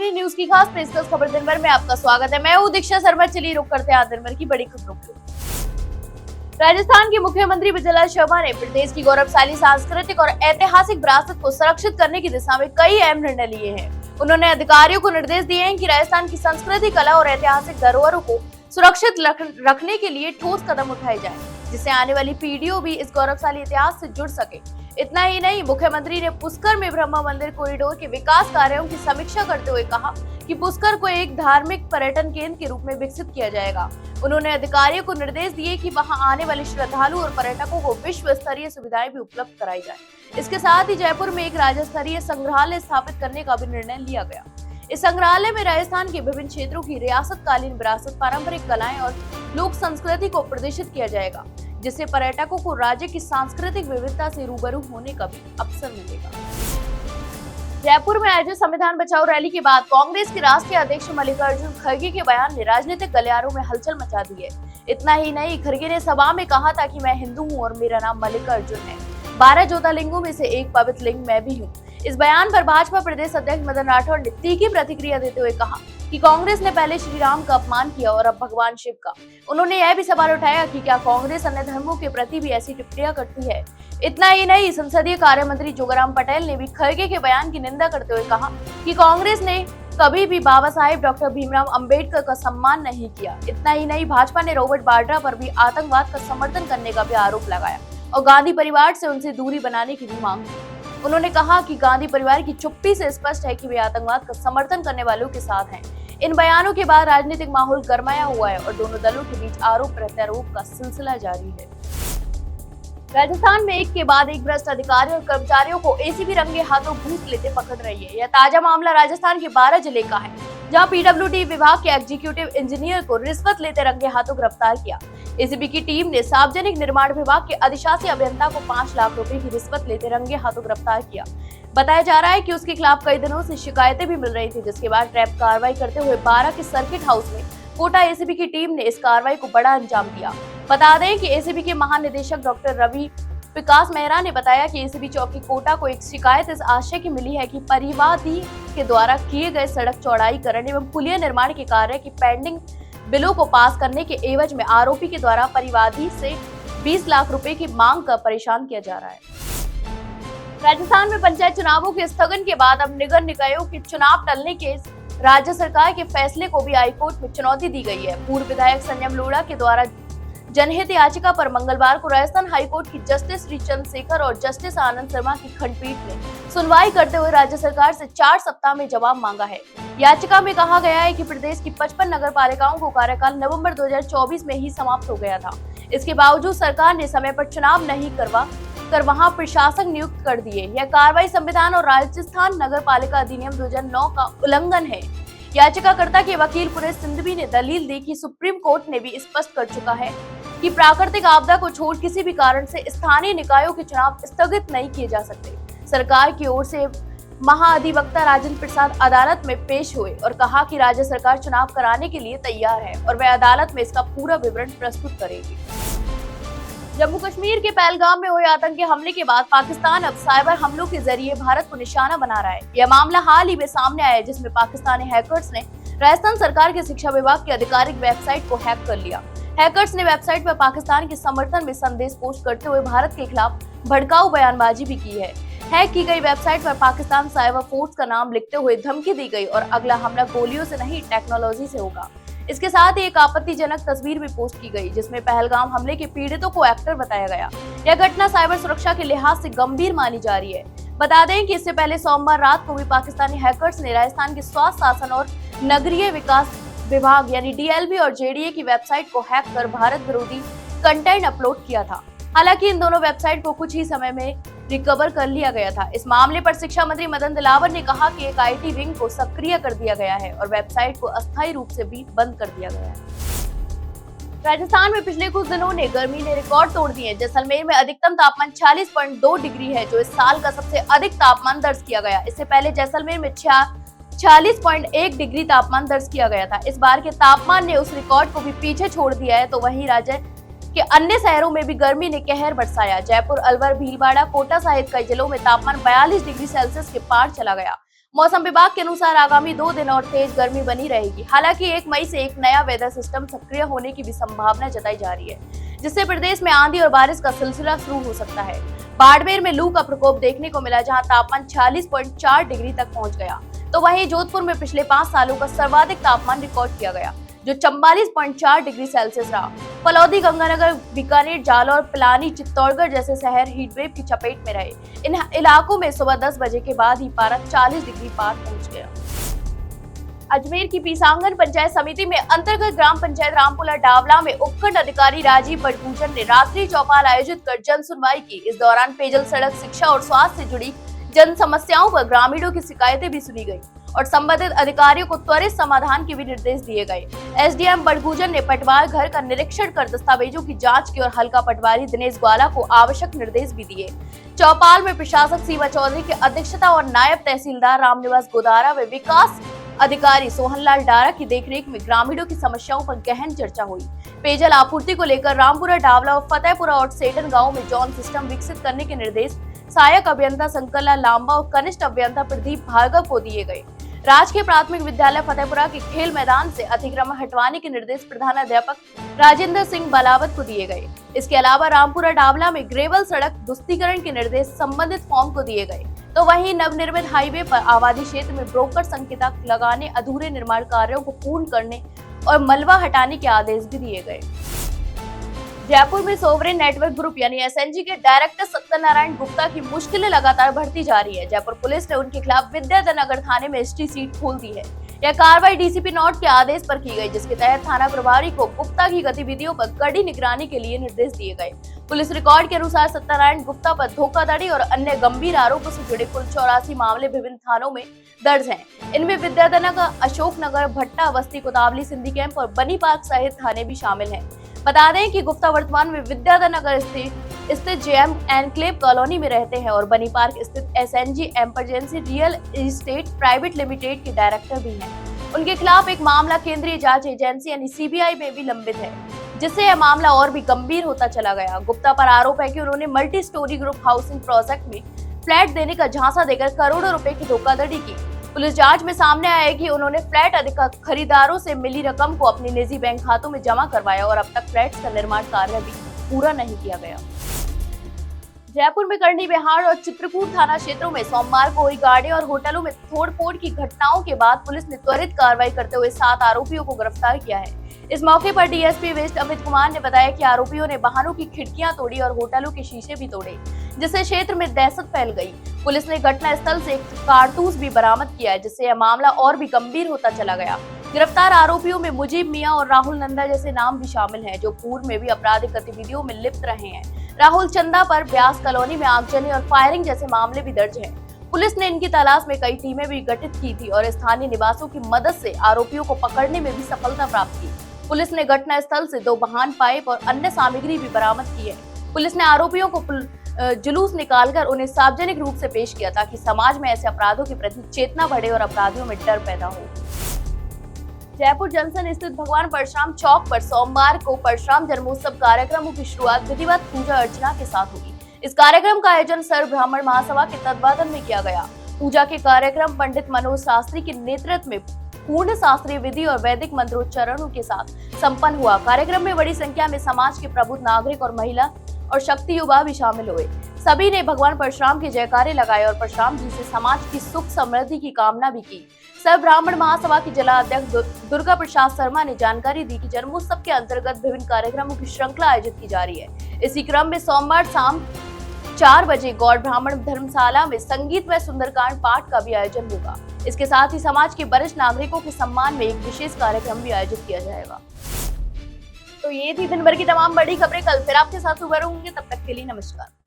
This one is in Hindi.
राजधानी न्यूज की खास पेशकश खबर दिन भर में आपका स्वागत है। मैं हूं दीक्षा शर्मा। चलिए रुक करते हैं आज दिन भर की बड़ी खबरों को। राजस्थान के मुख्यमंत्री विजयलाल शर्मा ने प्रदेश की गौरवशाली सांस्कृतिक और ऐतिहासिक विरासत को संरक्षित करने की दिशा में कई अहम निर्णय लिए हैं। उन्होंने अधिकारियों को निर्देश दिए हैं कि राजस्थान की संस्कृति, कला और ऐतिहासिक धरोहरों को सुरक्षित रखने के लिए ठोस कदम उठाए जाएं, जिससे आने वाली पीढ़ियों भी इस गौरवशाली इतिहास से जुड़ सके। इतना ही नहीं, मुख्यमंत्री ने पुष्कर में ब्रह्मा मंदिर कॉरिडोर के विकास कार्यों की समीक्षा करते हुए कहा कि पुष्कर को एक धार्मिक पर्यटन केंद्र के रूप में विकसित किया जाएगा। उन्होंने अधिकारियों को निर्देश दिए कि वहां आने वाले श्रद्धालु और पर्यटकों को विश्व स्तरीय सुविधाएं भी उपलब्ध कराई जाए। इसके साथ ही जयपुर में एक राज्य स्तरीय संग्रहालय स्थापित करने का भी निर्णय लिया गया। इस संग्रहालय में राजस्थान के विभिन्न क्षेत्रों की रियासतकालीन विरासत, पारंपरिक कलाएं और लोक संस्कृति को प्रदर्शित किया जाएगा, जिससे पर्यटकों को राज्य की सांस्कृतिक विविधता से रूबरू होने का भी अवसर मिलेगा। जयपुर में आयोजित संविधान बचाओ रैली के बाद कांग्रेस के राष्ट्रीय अध्यक्ष मल्लिकार्जुन खड़गे के बयान ने राजनीतिक गलियारों में हलचल मचा दी है। इतना ही नहीं, खड़गे ने सभा में कहा था कि मैं हिंदू हूं और मेरा नाम मल्लिकार्जुन है। 12 ज्योतिर्लिंगों में से एक पवित्र लिंग मैं भी हूँ। इस बयान पर भाजपा प्रदेश अध्यक्ष मदन राठौड़ ने तीखी प्रतिक्रिया देते हुए कहा कि कांग्रेस ने पहले श्री राम का अपमान किया और अब भगवान शिव का। उन्होंने यह भी सवाल उठाया कि क्या कांग्रेस अन्य धर्मों के प्रति भी ऐसी टिप्पणियां करती है। इतना ही नहीं, संसदीय कार्य मंत्री जोगाराम पटेल ने भी खड़गे के बयान की निंदा करते हुए कहा कि कांग्रेस ने कभी भी बाबा साहेब डॉक्टर भीमराव अंबेडकर का सम्मान नहीं किया। इतना ही नहीं, भाजपा ने रॉबर्ट वाड्रा पर भी आतंकवाद का समर्थन करने का भी आरोप लगाया और गांधी परिवार से उनसे दूरी बनाने की भी मांग की। उन्होंने कहा कि गांधी परिवार की चुप्पी से स्पष्ट है कि वे आतंकवाद का समर्थन करने वालों के साथ हैं। इन बयानों के बाद राजनीतिक माहौल गरमाया हुआ है और दोनों दलों के बीच आरोप प्रत्यारोप का सिलसिला जारी है। राजस्थान में एक के बाद एक भ्रष्ट अधिकारियों और कर्मचारियों को एसीबी रंगे हाथों घूस लेते पकड़ रही है। यह ताजा मामला राजस्थान के 12 जिले का है, जहां पीडब्ल्यूडी विभाग के एग्जीक्यूटिव इंजीनियर को रिश्वत लेते रंगे हाथों गिरफ्तार किया। एसीबी की टीम ने सार्वजनिक निर्माण विभाग के अधिशासी अभियंता को 5 लाख रुपए की रिश्वत लेते रंगे हाथों गिरफ्तार किया। बताया जा रहा है कि उसके खिलाफ कई दिनों से शिकायतें भी मिल रही थी, जिसके बाद ट्रैप कार्रवाई करते हुए 12 के सर्किट हाउस में कोटा एसीबी की टीम ने इस कार्रवाई को बड़ा अंजाम दिया। बता दें कि एसीबी के महानिदेशक डॉक्टर रवि विकास मेहरा ने बताया कि एसीबी चौकी कोटा को एक शिकायत इस आशय की मिली है कि परिवादी के द्वारा किए गए सड़क चौड़ाईकरण एवं पुलिया निर्माण के कार्य की पेंडिंग बिलों को पास करने के एवज में आरोपी के द्वारा परिवादी से 20 लाख रुपए की मांग कर परेशान किया जा रहा है। राजस्थान में पंचायत चुनावों के स्थगन के बाद अब निगम निकायों के चुनाव टलने के राज्य सरकार के फैसले को भी हाईकोर्ट में चुनौती दी गई है। पूर्व विधायक संयम लोढ़ा के द्वारा जनहित याचिका पर मंगलवार को राजस्थान हाईकोर्ट की जस्टिस श्री चंद्रशेखर और जस्टिस आनंद शर्मा की खंडपीठ ने सुनवाई करते हुए राज्य सरकार से 4 सप्ताह में जवाब मांगा है। याचिका में कहा गया है कि प्रदेश की 55 नगर पालिकाओं को कार्यकाल नवंबर 2024 में ही समाप्त हो गया था। इसके बावजूद सरकार ने समय पर चुनाव नहीं करवा कर वहां प्रशासक नियुक्त कर दिए। यह कार्रवाई संविधान और राजस्थान नगर पालिका अधिनियम 2009 का उल्लंघन है। याचिकाकर्ता के वकील पुरेश सिंधवी ने दलील दी कि सुप्रीम कोर्ट ने भी स्पष्ट कर चुका है कि प्राकृतिक आपदा को छोड़ किसी भी कारण से स्थानीय निकायों के चुनाव स्थगित नहीं किए जा सकते। सरकार की ओर से महाअधिवक्ता राजेंद्र प्रसाद अदालत में पेश हुए और कहा कि राज्य सरकार चुनाव कराने के लिए तैयार है और वह अदालत में इसका पूरा विवरण प्रस्तुत करेगी। जम्मू कश्मीर के पहलगाम में हुए आतंकी हमले के बाद पाकिस्तान अब साइबर हमलों के जरिए भारत को निशाना बना रहा है। यह मामला हाल ही में सामने आया है, जिसमें पाकिस्तानी हैकर्स ने राजस्थान सरकार के शिक्षा विभाग की आधिकारिक वेबसाइट को हैक कर लिया। हैकर्स ने वेबसाइट पर पाकिस्तान के समर्थन में संदेश पोस्ट करते हुए भारत के खिलाफ भड़काऊ बयानबाजी भी की है। हैक की गई वेबसाइट पर पाकिस्तान साइबर फोर्स का नाम लिखते हुए धमकी दी गई और अगला हमला गोलियों से नहीं टेक्नोलॉजी से होगा। इसके साथ ही एक आपत्तिजनक तस्वीर भी पोस्ट की गई, जिसमें पहलगाम हमले के पीड़ितों को एक्टर बताया गया। यह घटना साइबर सुरक्षा के लिहाज से गंभीर मानी जा रही है। बता दें कि इससे पहले सोमवार रात को भी पाकिस्तानी हैकर्स ने राजस्थान के स्वास्थ्य शासन और नगरीय विकास विभाग यानी डीएलवी और जेडीए की वेबसाइट को हैक कर भारत विरोधी कंटेंट अपलोड किया था। हालांकि इन दोनों वेबसाइट को कुछ ही समय में रिकवर कर लिया गया था। इस मामले पर शिक्षा मंत्री मदन दिलावर ने कहा कि एक आईटी विंग को सक्रिय कर दिया गया है और वेबसाइट को अस्थायी रूप से भी बंद कर दिया गया है। राजस्थान में पिछले कुछ दिनों ने गर्मी ने रिकॉर्ड तोड़ दिए। जैसलमेर में अधिकतम तापमान 40.2 डिग्री है, जो इस साल का सबसे अधिक तापमान दर्ज किया गया। इससे पहले जैसलमेर में 46.1 डिग्री तापमान दर्ज किया गया था। इस बार के तापमान ने उस रिकॉर्ड को भी पीछे छोड़ दिया है। तो वहीं राज्य के अन्य शहरों में भी गर्मी ने कहर बरसाया। जयपुर, अलवर, भीलवाड़ा, कोटा सहित कई जिलों में तापमान 42 डिग्री सेल्सियस के पार चला गया। मौसम विभाग के अनुसार आगामी 2 दिन और तेज गर्मी बनी रहेगी। हालांकि 1 मई से एक नया वेदर सिस्टम सक्रिय होने की भी संभावना जताई जा रही है, जिससे प्रदेश में आंधी और बारिश का सिलसिला शुरू हो सकता है। बाड़मेर में लू का प्रकोप देखने को मिला, जहां तापमान 46.4 डिग्री तक पहुंच गया। तो वहीं जोधपुर में पिछले 5 सालों का सर्वाधिक तापमान रिकॉर्ड किया गया, जो 44.4 डिग्री सेल्सियस रहा। फलौदी, गंगानगर, बीकानेर, जालौर, पिलानी, चित्तौड़गढ़ जैसे शहर हीटवेव की चपेट में रहे। इन इलाकों में सुबह 10 बजे के बाद ही पारा 40 डिग्री पार पहुंच गया। अजमेर की पीसांगन पंचायत समिति में अंतर्गत ग्राम पंचायत रामपुरा डावला में उपखंड अधिकारी राजीव बड़गूजन ने रात्रि चौपाल आयोजित कर जन सुनवाई की। इस दौरान पेयजल, सड़क, शिक्षा और स्वास्थ्य से जुड़ी जन समस्याओं पर ग्रामीणों की शिकायतें भी सुनी गई और संबंधित अधिकारियों को त्वरित समाधान के भी निर्देश दिए गए। एसडीएम बड़गूजन ने पटवार घर का निरीक्षण कर दस्तावेजों की जांच की और हल्का पटवारी दिनेश ग्वाला को आवश्यक निर्देश भी दिए। चौपाल में प्रशासक सीमा चौधरी की अध्यक्षता और नायब तहसीलदार रामनिवास गोदारा व विकास अधिकारी सोहनलाल डारा की देखरेख में ग्रामीणों की समस्याओं पर गहन चर्चा हुई। पेयजल आपूर्ति को लेकर रामपुरा, डावला और फतेहपुरा और सेटन गाँव में जॉन सिस्टम विकसित करने के निर्देश सहायक अभियंता शंकरलाल लांबा और कनिष्ठ अभियंता प्रदीप भार्गव को दिए गए। राजकीय प्राथमिक विद्यालय फतेहपुरा के खेल मैदान से अतिक्रमण हटवाने के निर्देश प्रधानाध्यापक राजेंद्र सिंह बलावत को दिए गए। इसके अलावा रामपुरा डावला में ग्रेवल सड़क दुस्तीकरण के निर्देश संबंधित फॉर्म को दिए गए। तो वहीं नवनिर्मित हाईवे पर आबादी क्षेत्र में ब्रोकर संकेतक लगाने, अधूरे निर्माण कार्यों को पूर्ण करने और मलबा हटाने के आदेश भी दिए गए। जयपुर में सोवरेन नेटवर्क ग्रुप यानी एसएनजी के डायरेक्टर सत्यनारायण गुप्ता की मुश्किलें लगातार बढ़ती जा रही है। जयपुर पुलिस ने उनके खिलाफ विद्याधर नगर थाने में एसटी सीट खोल दी है। यह कार्रवाई डीसीपी नॉट के आदेश पर की गई, जिसके तहत थाना प्रभारी को गुप्ता की गतिविधियों पर कड़ी निगरानी के लिए निर्देश दिए गए। पुलिस रिकॉर्ड के अनुसार सत्यनारायण गुप्ता पर धोखाधड़ी और अन्य गंभीर आरोपों से जुड़े कुल 84 मामले विभिन्न थानों में दर्ज हैं। इनमें विद्याधर, अशोकनगर, भट्टा, बस्ती, कोतावली, सिंधी कैंप और बनी पार्क सहित थाने भी शामिल हैं। बता दें कि गुप्ता वर्तमान में विद्याधर नगर स्थित जेएम एनक्लेव कॉलोनी में रहते हैं और बनी पार्क स्थित SNG emergency real estate private limited के डायरेक्टर भी हैं। उनके खिलाफ एक मामला केंद्रीय जांच एजेंसी यानी सीबीआई में भी लंबित है, जिससे यह मामला और भी गंभीर होता चला गया। गुप्ता पर आरोप है कि उन्होंने multi storey group housing project में फ्लैट देने का झांसा देकर करोड़ों रुपए की धोखाधड़ी की। पुलिस जांच में सामने आया है कि उन्होंने फ्लैट खरीदारों से मिली रकम को अपने निजी बैंक खातों में जमा करवाया और अब तक फ्लैट्स का निर्माण कार्य भी पूरा नहीं किया गया। जयपुर में करनी बिहार और चित्रकूट थाना क्षेत्रों में सोमवार को हुई गाड़ियों और होटलों में तोड़फोड़ की घटनाओं के बाद पुलिस ने त्वरित कार्रवाई करते हुए 7 आरोपियों को गिरफ्तार किया है। इस मौके पर डीएसपी वेस्ट अमित कुमार ने बताया कि आरोपियों ने वाहनों की खिड़कियां तोड़ी और होटलों के शीशे भी तोड़े, जिससे क्षेत्र में दहशत फैल गई। पुलिस ने घटना स्थल से एक कारतूस भी बरामद किया है, जिससे यह मामला और भी गंभीर होता चला गया। गिरफ्तार आरोपियों में मुजीब मियां और राहुल नंदा जैसे नाम भी शामिल हैं, जो पूर्व में भी आपराधिक गतिविधियों में लिप्त रहे हैं। राहुल चंदा पर ब्यास कॉलोनी में आगजनी और फायरिंग जैसे मामले भी दर्ज हैं। पुलिस ने इनकी तलाश में कई टीमें भी गठित की थी और स्थानीय निवासियों की मदद से आरोपियों को पकड़ने में भी सफलता प्राप्त की। पुलिस ने घटना स्थल से 2 वाहन, पाइप और अन्य सामग्री भी बरामद की है। पुलिस ने आरोपियों को जुलूस निकालकर उन्हें सार्वजनिक रूप से पेश किया, ताकि समाज में ऐसे अपराधों के प्रति चेतना बढ़े और अपराधियों में डर पैदा हो। जयपुर जंक्शन स्थित भगवान परशुराम चौक पर सोमवार को परशुराम जन्मोत्सव कार्यक्रमों की शुरुआत विधिवत पूजा अर्चना के साथ हुई। इस कार्यक्रम का आयोजन सर्व ब्राह्मण महासभा के तत्वावधान में किया गया। पूजा के कार्यक्रम पंडित मनोज शास्त्री के नेतृत्व में पूर्ण शास्त्रीय विधि और वैदिक मंत्रोच्चारणों के साथ संपन्न हुआ। कार्यक्रम में बड़ी संख्या में समाज के प्रबुद्ध नागरिक और महिला और शक्ति युवा भी शामिल हुए। सभी ने भगवान परशुराम के जयकारे लगाए और परशुराम जी से समाज की सुख समृद्धि की कामना भी की। सर्व ब्राह्मण महासभा की जिला अध्यक्ष दुर्गा प्रसाद शर्मा ने जानकारी दी कि जन्मोत्सव के अंतर्गत विभिन्न कार्यक्रमों की श्रृंखला आयोजित की जा रही है। इसी क्रम में सोमवार शाम 4 बजे गौड़ ब्राह्मण धर्मशाला में संगीत व सुंदरकांड पाठ का भी आयोजन होगा। इसके साथ ही समाज के वरिष्ठ नागरिकों के सम्मान में एक विशेष कार्यक्रम भी आयोजित किया जाएगा। तो ये थी दिन भर की तमाम बड़ी खबरें। कल फिर आपके साथ रूबरू होंगे, तब तक के लिए नमस्कार।